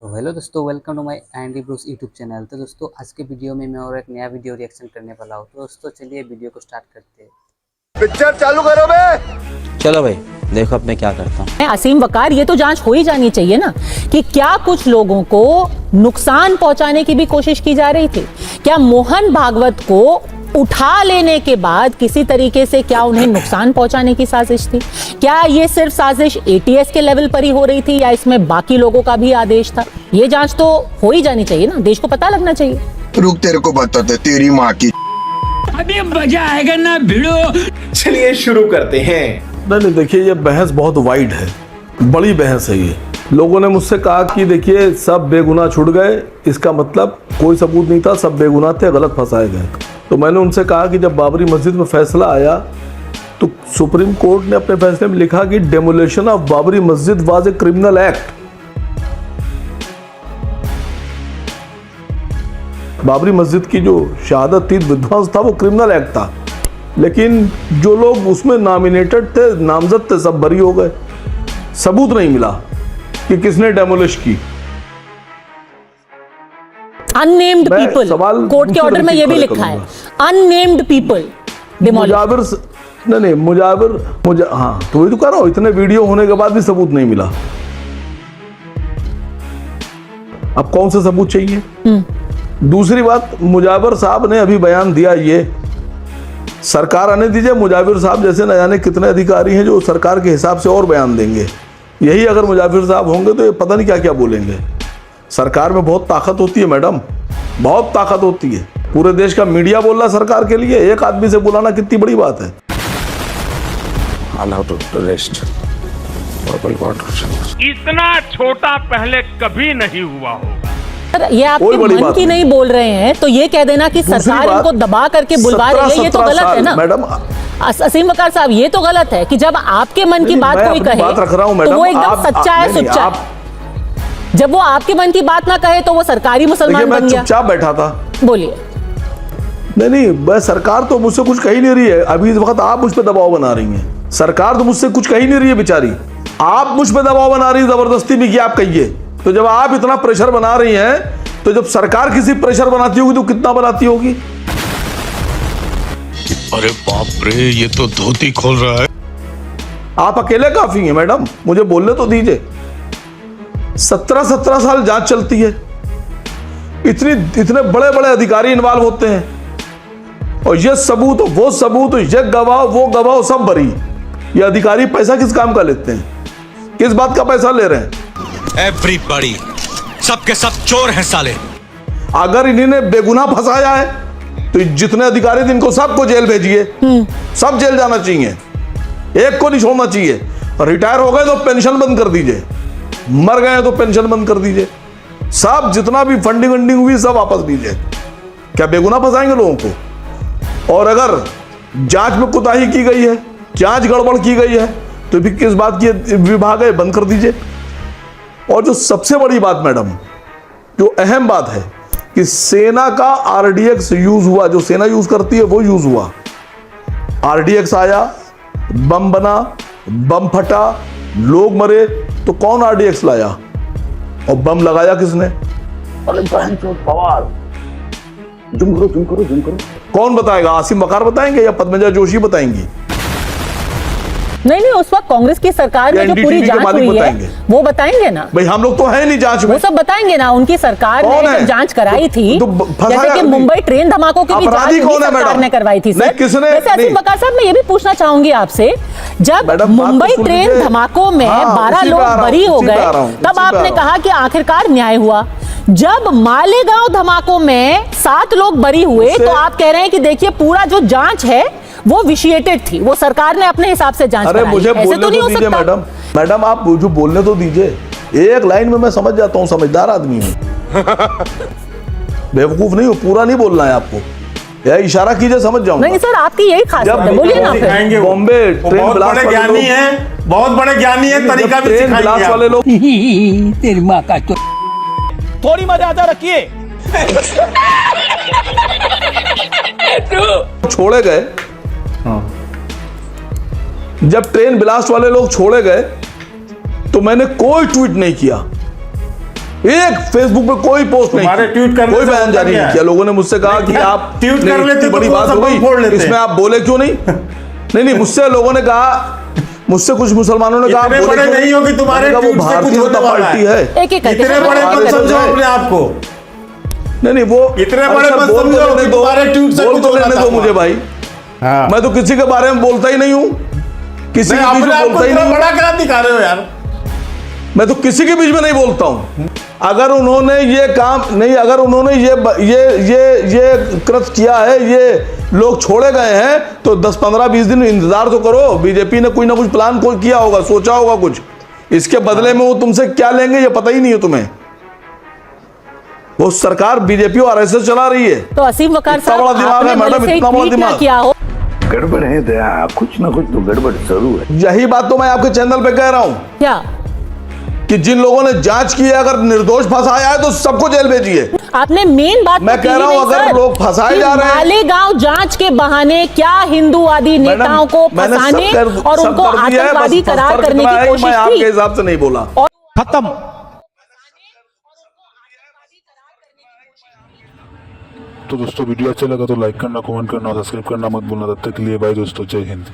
तो हेलो दोस्तों, welcome to my Andy Bruce YouTube channel. तो दोस्तों आज के वीडियो में मैं और एक नया वीडियो रिएक्शन करने वाला हूँ। तो दोस्तों चलिए वीडियो को स्टार्ट करते हैं। पिक्चर चालू करो बे। चलो भाई देखो अब मैं क्या करता हूँ। असीम वकार, ये तो जांच हो ही जानी चाहिए ना कि क्या कुछ लोगों को नुकसान पहुंचाने की भी कोशिश की जा रही थी। क्या मोहन भागवत को उठा लेने के बाद किसी तरीके से क्या उन्हें नुकसान पहुंचाने की साजिश थी? क्या ये सिर्फ साजिश एटीएस के लेवल पर ही हो रही थी या इसमें बाकी लोगों का भी आदेश था? ये जांच तो हो ही जानी चाहिए ना, देश को पता लगना चाहिए। रुक, तेरे को बताते तेरी माँ की। अभी मजा आएगा ना भिड़ो। चलिए शुरू करते हैं। नहीं देखिए, ये बहस बहुत वाइड है, बड़ी बहस है ये। लोगों ने मुझसे कहा कि देखिए सब बेगुनाह छुट गए, इसका मतलब कोई सबूत नहीं था, सब बेगुनाह थे, गलत फंसाए गए। तो मैंने उनसे कहा कि जब बाबरी मस्जिद में फैसला आया तो सुप्रीम कोर्ट ने अपने फैसले में लिखा कि डेमोलिशन ऑफ बाबरी मस्जिद was a criminal act. Babri मस्जिद की जो शहादत थी, विध्वंस था, वो क्रिमिनल एक्ट था। लेकिन जो लोग उसमें नॉमिनेटेड थे, नामजद थे, सब बरी हो गए। सबूत नहीं मिला कि किसने डेमोलिश की। अननेम्ड पीपल, कोर्ट के ऑर्डर में ये भी लिखा है अननेम्ड पीपल मुजाविर। हाँ, तो वही तो कह रहा हूं, इतने वीडियो होने के बाद भी सबूत नहीं मिला। अब कौन सा सबूत चाहिए? दूसरी बात, मुजाविर साहब ने अभी बयान दिया, ये सरकार आने दीजिए। मुजाविर साहब जैसे न जाने कितने अधिकारी हैं जो सरकार के हिसाब से और बयान देंगे। यही अगर मुजाविर साहब होंगे तो ये पता नहीं क्या क्या बोलेंगे। सरकार में बहुत ताकत होती है मैडम, बहुत ताकत होती है। पूरे देश का मीडिया बोल रहा सरकार के लिए, एक आदमी से बुलाना कितनी बड़ी बात है। इतना छोटा पहले कभी नहीं हुआ होगा। ये आपके मन की नहीं बोल रहे हैं तो ये कह देना कि सरकार इनको दबा करके बुलवा रही है, ये तो गलत है ना मैडम। असीम वकार साहब, ये तो गलत है कि जब आपके मन की बात कोई कहे तो वो एकदम सच्चा है, सुच्चा है। जब वो आपके मन की बात ना कहे तो वो सरकारी मुसलमान बन गया। चुपचाप बैठा था। बोलिए। नहीं, सरकार तो मुझसे कुछ कही नहीं रही है। अभी इस वक्त आप मुझ पे दबाव बना रही हैं। सरकार तो मुझसे कुछ कही नहीं रही है बेचारी। आप मुझ पे दबाव बना रही है जबरदस्ती भी कि आप कहिए। तो जब आप इतना प्रेशर बना रही हैं तो जब सरकार किसी प्रेशर बनाती होगी तो कितना बनाती होगी? अरे बाप रे, ये तो धोती खोल रहा है। आप अकेले काफी हैं मैडम, मुझे बोलने तो दीजिए। 17 साल जांच चलती है, इतने बड़े बड़े अधिकारी इन्वॉल्व होते हैं, और ये सबूत वो सबूत, ये गवाह वो गवाह, सब बरी। ये अधिकारी पैसा किस काम का लेते हैं? किस बात का पैसा ले रहे हैं? एवरीबॉडी, सबके सब चोर हैं साले। अगर इन्होंने बेगुनाह फंसाया है तो जितने अधिकारी थे इनको सबको जेल भेजिए। सब जेल जाना चाहिए, एक को नहीं छोड़ना चाहिए। और रिटायर हो गए तो पेंशन बंद कर दीजिए, मर गए तो पेंशन बंद कर दीजिए। सब जितना भी फंडिंग वंडिंग हुई सब वापस दीजिए। क्या बेगुनाह फंसाएंगे लोगों को? और अगर जांच में कोताही की गई है, जांच गड़बड़ की गई है, तो भी किस बात की विभाग है, बंद कर दीजिए। और जो सबसे बड़ी बात मैडम, जो अहम बात है कि सेना का आरडीएक्स यूज हुआ, जो सेना यूज करती है वो यूज हुआ। आरडीएक्स आया, बम बना, बम फटा, लोग मरे, तो कौन आरडीएक्स लाया और बम लगाया किसने? अरे बहन चोद पवार, जुम करो। कौन बताएगा? आसिम वकार बताएंगे या पद्मजा जोशी बताएंगी? नहीं, उस वक्त कांग्रेस की सरकार में जो पूरी जांच हुई है वो बताएंगे ना। भाई हम लोग तो है नहीं जांच में, वो सब बताएंगे ना। उनकी सरकार ने जब जांच कराई थी, जैसे कि मुंबई ट्रेन धमाकों की भी जांच सरकार ने करवाई थी। वैसे असीम वकार साहब, मैं ये भी पूछना चाहूंगी आपसे, जब मुंबई ट्रेन धमाकों में 12 लोग बरी हो गए, तब आपने कहा कि आखिरकार न्याय हुआ। जब मालेगांव धमाकों में 7 लोग बरी हुए तो आप कह रहे हैं कि देखिए पूरा जो जांच है वो विशिएटेड थी, वो सरकार ने अपने हिसाब से जांच कराई। मुझे ऐसे तो नहीं हो सकता। मैडम आप जो बोलने तो दीजिए। एक लाइन में मैं समझ जाता हूँ, समझदार आदमी हूँ, बेवकूफ नहीं हूँ। पूरा नहीं बोलना है आपको, या इशारा कीजिए समझ जाऊंगा। नहीं सर, आपकी यही खासियत है, बोलिए ना फिर। बॉम्बे ट्रेन ब्लास्ट ज्ञानी है, बहुत बड़े ज्ञानी है, तरीका भी ब्लास्ट वाले लोग तेरी माँ का थोड़ी मर्यादा रखिए। छोड़े गए। जब ट्रेन ब्लास्ट वाले लोग छोड़े गए तो मैंने कोई ट्वीट नहीं किया, एक फेसबुक पे कोई पोस्ट नहीं तुम्हारे की, ट्वीट करने कोई से बयान होता जारी क्या नहीं है? किया। लोगों ने मुझसे कहा कि क्या? आप ट्वीट कर नहीं, लेते इतनी तो बड़ी कौन बात सा हो बम फोड़ गई, लेते इसमें हैं? आप बोले क्यों नहीं? नहीं, मुझसे लोगों ने कहा, मुझसे कुछ मुसलमानों ने कहा, इतने बोले बड़े क्यों नहीं हो कि तुम्हारे मैंने कहा, वो ट्वीट से कुछ भारतीय होने जनता वाला पार्टी है। है। एक एक करके इतने सब बड़े बात मत करते समझो हैं। अपने आप को। नहीं वो इतने अरे बड़े सर, मत बोल तो समझो लेने कि दो, तुम्हारे ट्वीट से बोल कुछ तो होना लेने दो था। मुझे भाई। हाँ। मैं तो किसी के बारे में बोलता ही नहीं हूँ, किसी नहीं, के बीच अपने में आप को बोलता ही इतना नहीं हूँ। बड़ा क्या दिखा रहे हो यार? मैं तो किसी के बीच में नहीं बोलता हूं। अगर उन्होंने ये काम नहीं, अगर उन्होंने ये कृत किया है, ये लोग छोड़े गए हैं, तो 10-15-20 दिन इंतजार तो करो। बीजेपी ने कोई ना कुछ प्लान किया होगा, सोचा होगा कुछ, इसके बदले में वो तुमसे क्या लेंगे ये पता ही नहीं है तुम्हें। वो सरकार बीजेपी और आरएसएस चला रही है। तो असीम वकार इतना बड़ा साहब, दिमाग आपने है भले मैडम, से इतना बड़ा ट्वीट ना दिमाग। किया हो, गड़बड़ है दया, कुछ ना कुछ तो गड़बड़ जरूर है। यही बात तो मैं आपके चैनल पे कह रहा हूं क्या कि जिन लोगों ने जांच की है, अगर निर्दोष फंसाया है तो सबको जेल भेजिए। आपने मेन बात मैं तो कह की रहा ही हूं, नहीं, अगर सर, लोग फंसाए कि जा रहे हैं- मालेगांव जांच के बहाने क्या हिंदूवादी मैडम, नेताओं को मैंने सब फंसाने कर- और सब उनको कर दिया है, आतंकवादी बस करार फर्क करने इतना की है कि कोशिश मैं आपके की। हिसाब से नहीं बोला। खत्म। तो दोस्तों वीडियो अच्छा लगा तो लाइक करना, कमेंट करना और सब्सक्राइब करना मत भूलना। तब तक के लिए बाय दोस्तों, जय हिंद।